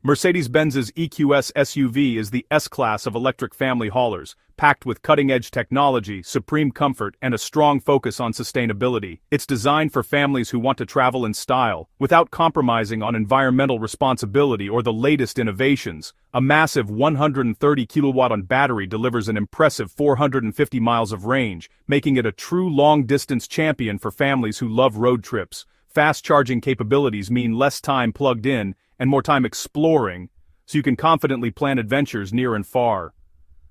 Mercedes-Benz's EQS SUV is the S-Class of electric family haulers, packed with cutting-edge technology, supreme comfort, and a strong focus on sustainability. It's designed for families who want to travel in style, without compromising on environmental responsibility or the latest innovations. A massive 130 kilowatt battery delivers an impressive 450 miles of range, making it a true long-distance champion for families who love road trips. Fast charging capabilities mean less time plugged in, and more time exploring, so you can confidently plan adventures near and far.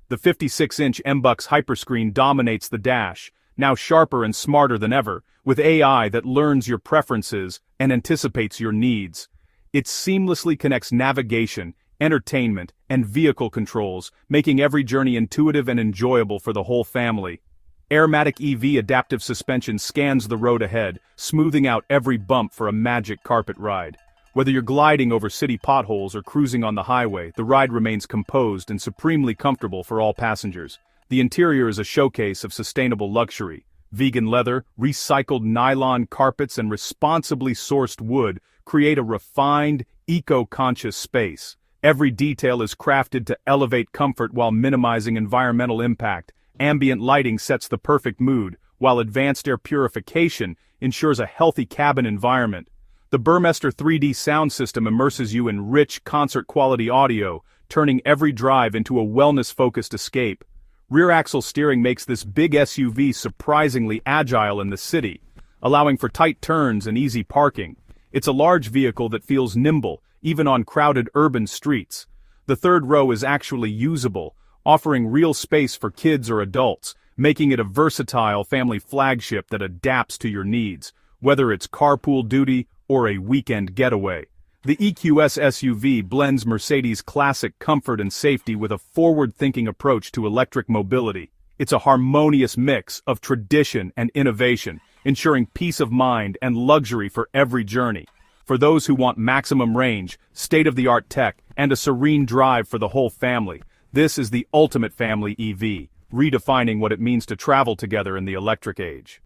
The 56-inch MBUX hyperscreen dominates the dash, now sharper and smarter than ever, with AI that learns your preferences and anticipates your needs. It seamlessly connects navigation, entertainment, and vehicle controls, making every journey intuitive and enjoyable for the whole family. Airmatic EV adaptive suspension scans the road ahead, smoothing out every bump for a magic carpet ride. Whether you're gliding over city potholes or cruising on the highway, the ride remains composed and supremely comfortable for all passengers. The interior is a showcase of sustainable luxury. Vegan leather, recycled nylon carpets, and responsibly sourced wood create a refined, eco-conscious space. Every detail is crafted to elevate comfort while minimizing environmental impact. Ambient lighting sets the perfect mood, while advanced air purification ensures a healthy cabin environment. The Burmester 3D sound system immerses you in rich, concert-quality audio, turning every drive into a wellness-focused escape. Rear-axle steering makes this big SUV surprisingly agile in the city, allowing for tight turns and easy parking. It's a large vehicle that feels nimble, even on crowded urban streets. The third row is actually usable, offering real space for kids or adults, making it a versatile family flagship that adapts to your needs, whether it's carpool duty or a weekend getaway. The EQS SUV blends Mercedes' classic comfort and safety with a forward-thinking approach to electric mobility. It's a harmonious mix of tradition and innovation, ensuring peace of mind and luxury for every journey. For those who want maximum range, state-of-the-art tech, and a serene drive for the whole family, this is the ultimate family EV, redefining what it means to travel together in the electric age.